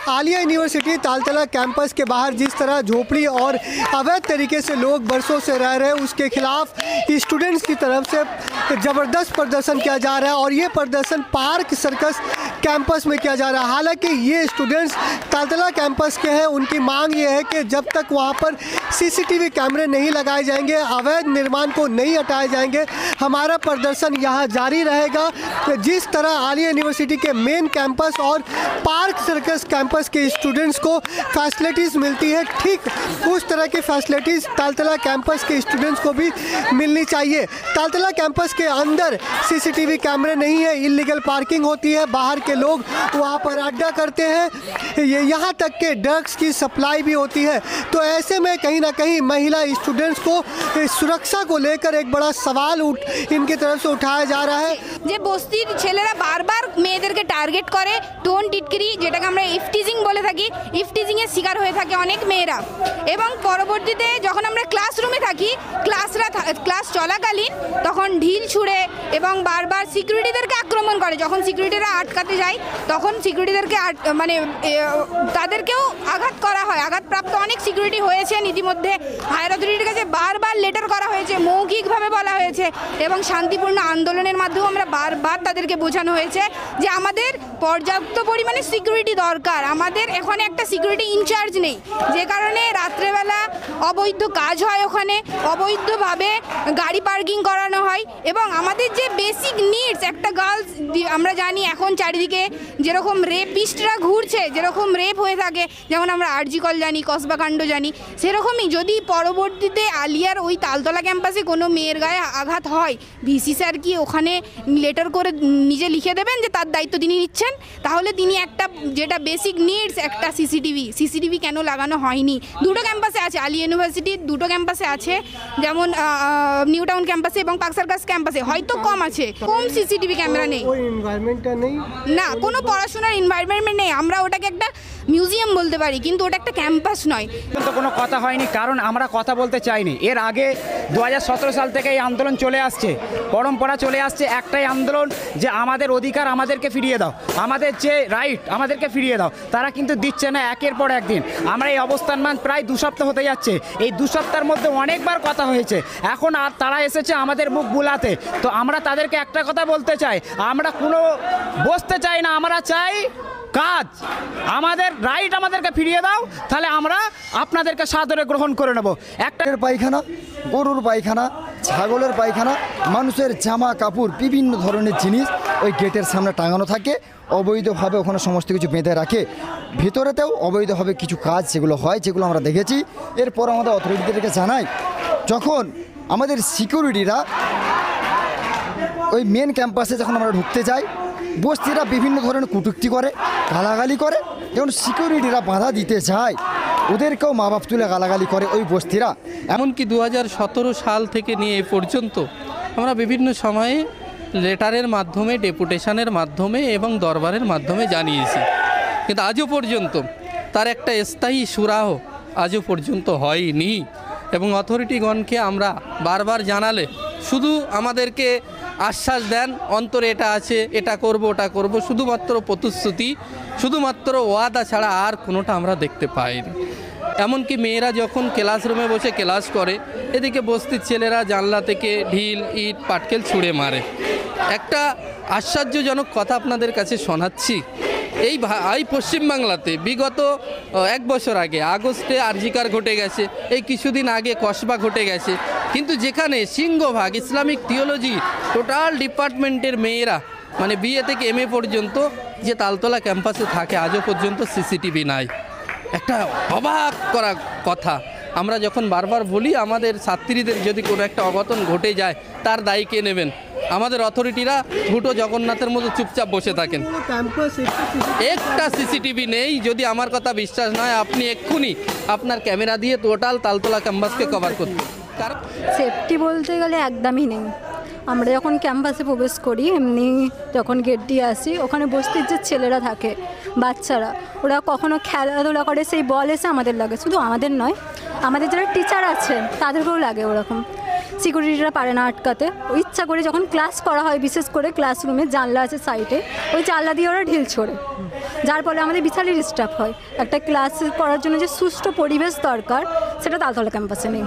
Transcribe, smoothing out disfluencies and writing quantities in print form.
Alia university तालतला campus के बाहर जिस तरह झोपड़ी और अवैध तरीके से लोग बरसों से रह रहे हैं उसके खिलाफ स्टूडेंट्स की तरफ से ज़बरदस्त प्रदर्शन किया जा रहा है और ये प्रदर्शन पार्क सर्कस कैंपस में किया जा रहा है। हालांकि ये स्टूडेंट्स तालतला कैंपस के हैं, उनकी मांग ये है कि जब तक वहाँ पर सीसीटीवी कैमरे नहीं लगाए जाएंगे, अवैध निर्माण को नहीं हटाए जाएंगे, हमारा प्रदर्शन यहाँ जारी रहेगा। जिस तरह आलिया यूनिवर्सिटी के मेन कैंपस और पार्क सर्कस कैंपस के स्टूडेंट्स को फैसिलिटीज़ मिलती है, ठीक उस तरह की फैसिलिटीज़ तालतला कैंपस के स्टूडेंट्स को भी मिलनी चाहिए। तालतला कैंपस के अंदर सीसीटीवी कैमरे नहीं है, इलीगल पार्किंग होती है, बाहर के लोग वहाँ पर अड्डा करते हैं, यहाँ तक के ड्रग्स की सप्लाई भी होती है। तो ऐसे में कहीं ना कहीं महिला स्टूडेंट्स को सुरक्षा को लेकर एक बड़ा सवाल इनकी तरफ से उठाया जा रहा है। যে বস্তির ছেলেরা বারবার মেয়েদেরকে টার্গেট করে, টোন টিটকিরি যেটাকে আমরা ইফটিজিং বলে থাকি, ইফটিজিংয়ের শিকার হয়ে থাকে অনেক মেয়েরা। এবং পরবর্তীতে যখন আমরা ক্লাসরুমে থাকি, ক্লাস চলাকালীন তখন ঢিল ছুঁড়ে এবং বারবার সিকিউরিটিদেরকে আক্রমণ করে। যখন সিকিউরিটিরা আটকাতে যায় তখন সিকিউরিটিদেরকে মানে তাদেরকেও আঘাত করা হয়। আঘাতপ্রাপ্ত অনেক সিকিউরিটি হয়েছেন ইতিমধ্যে। হায়ার অথরিটির কাছে বারবার লেটার করা হয়েছে, মৌখিকভাবে বলা হয়েছে এবং শান্তিপূর্ণ আন্দোলনের মাধ্যমে আমরা বারবার তাদেরকে বোঝানো হয়েছে যে আমাদের পর্যাপ্ত পরিমাণে সিকিউরিটি দরকার, আমাদের এখানে একটা সিকিউরিটি ইনচার্জ নেই, যে কারণে রাত্রেবেলা অবৈধ কাজ হয়, ওখানে অবৈধভাবে গাড়ি পার্কিং করানো হয় এবং আমাদের যে বেসিক নিডস একটা গার্লস, আমরা জানি এখন চারিদিকে যেরকম রেপিস্টরা ঘুরছে, যেরকম রেপ হয়ে থাকে, যেমন আমরা আরজি কল জানি, কসবাকাণ্ড জানি, সেরকমই যদি পরবর্তীতে আলিয়ার ওই তালতলা ক্যাম্পাসে কোনো মেয়ের গায়ে আঘাত হয়, ভিসি স্যার কি ওখানে লেটার করে নিজে লিখে দেবেন যে তার দায়িত্ব তিনি নিচ্ছেন? তাহলে তিনি একটা যেটা বেসিক নিডস একটা সিসিটিভি কেন লাগানো হয়নি? দুটো ক্যাম্পাসে আছে, আলিয়া ইউনিভার্সিটির দুটো ক্যাম্পাসে আছে, যেমন নিউ টাউন ক্যাম্পাসে এবং পার্ক সার্কাস ক্যাম্পাসে হয়তো কম আছে, কম সিসিটিভি ক্যামেরা নেই, না কোনো পড়াশোনার এনভায়রনমেন্ট নেই। আমরা ওটাকে একটা মিউজিয়াম বলতে পারি কিন্তু ওটা একটা ক্যাম্পাস নয়। কিন্তু কোনো কথা হয়নি, কারণ আমরা কথা বলতে চাইনি। এর আগে 2017 সাল থেকে এই আন্দোলন চলে আসছে, পরম্পরা চলে আসছে, একটাই আন্দোলন যে আমাদের অধিকার আমাদেরকে ফিরিয়ে দাও, আমাদের যে রাইট আমাদেরকে ফিরিয়ে দাও। তারা কিন্তু দিচ্ছে না একের পর একদিন। আমরা এই অবস্থানমান প্রায় 2 সপ্তাহ হতে যাচ্ছে, এই 2 সপ্তাহের মধ্যে অনেকবার কথা হয়েছে, এখন আর তারা এসেছে আমাদের মুখ বুলাতে। তো আমরা তাদেরকে একটা কথা বলতে চাই, আমরা কোনো বসতে চাই না, আমরা চাই কাজ, আমাদের রাইট আমাদেরকে ফিরিয়ে দাও, তাহলে আমরা আপনাদেরকে সাদরে গ্রহণ করে নেব। একটা পায়খানা, গরুর পায়খানা, ছাগলের পায়খানা, মানুষের জামা কাপড়, বিভিন্ন ধরনের জিনিস ওই গেটের সামনে টাঙানো থাকে, অবৈধভাবে ওখানে সমস্ত কিছু বেঁধে রাখে। ভেতরেতেও অবৈধভাবে কিছু কাজ যেগুলো হয়, যেগুলো আমরা দেখেছি। এরপর আমাদের অথরিটিদেরকে জানাই, যখন আমাদের সিকিউরিটিরা ওই মেন ক্যাম্পাসে যখন আমরা ঢুকতে যাই, বস্তিরা বিভিন্ন ধরনের কটূক্তি করে, গালাগালি করে, যেমন সিকিউরিটিরা বাধা দিতে যায় ওদেরকেও মা বাপ তুলে গালাগালি করে ওই বস্তিরা। এমনকি 2017 সাল থেকে নিয়ে এ পর্যন্ত আমরা বিভিন্ন সময়ে লেটারের মাধ্যমে, ডেপুটেশনের মাধ্যমে এবং দরবারের মাধ্যমে জানিয়েছি, কিন্তু আজও পর্যন্ত তার একটা স্থায়ী সুরাহ আজও পর্যন্ত হয়নি। এবং অথরিটিগণকে আমরা বারবার জানালে শুধু আমাদেরকে আশ্বাস দেন, অন্তরে এটা আছে, এটা করব, ওটা করব, শুধুমাত্র প্রতিশ্রুতি, শুধুমাত্র ওয়াদা ছাড়া আর কোনোটা আমরা দেখতে পাইনি। এমনকি মেয়েরা যখন ক্লাসরুমে বসে ক্লাস করে, এদিকে বস্তির ছেলেরা জানলা থেকে ঢিল, ইট, পাটকেল ছুঁড়ে মারে। একটা আশ্চর্যজনক কথা আপনাদের কাছে শোনাচ্ছি, এই পশ্চিমবাংলাতে বিগত 1 বছর আগে আগস্টে আরজিকার ঘটে গেছে, এই কিছুদিন আগে কসবা ঘটে গেছে, কিন্তু যেখানে সিংহভাগ ইসলামিক থিওলজি টোটাল ডিপার্টমেন্টের মেয়েরা, মানে বিএ থেকে এমএ পর্যন্ত যে তালতলা ক্যাম্পাসে থাকে, আজও পর্যন্ত সিসিটিভি নাই। একটা অবাক করা কথা। আমরা যখন বারবার বলি আমাদের ছাত্রীদের যদি কোনো একটা অঘটন ঘটে যায় তার দায়ী কে নেবেন, আমাদের অথরিটিরা ভুটো জগন্নাথের মতো চুপচাপ বসে থাকেন। একটা সিসিটিভি নেই। যদি আমার কথা বিশ্বাস নয়, আপনি এক্ষুনি আপনার ক্যামেরা দিয়ে টোটাল তালতলা ক্যাম্পাসকে কভার করতে। কারণ সেফটি বলতে গেলে একদমই নেই। আমরা যখন ক্যাম্পাসে প্রবেশ করি, এমনি যখন গেট দিয়ে আসি, ওখানে বস্তির যে ছেলেরা থাকে, বাচ্চারা, ওরা কখনো খেলাধুলা করে, সেই বল এসে আমাদের লাগে, শুধু আমাদের নয়, আমাদের যারা টিচার আছেন তাদেরকেও লাগে ওরকম। সিকিউরিটিরা পারে না আটকাতে, ওই ইচ্ছা করে যখন ক্লাস করা হয়, বিশেষ করে ক্লাসরুমে জানলা আছে সাইডে, ওই জানলা দিয়ে ওরা ঢিল ছোড়ে, যার ফলে আমাদের বিশালই ডিস্টার্ব হয়। একটা ক্লাস করার জন্য যে সুষ্ঠু পরিবেশ দরকার সেটা তালতলা ক্যাম্পাসে নেই।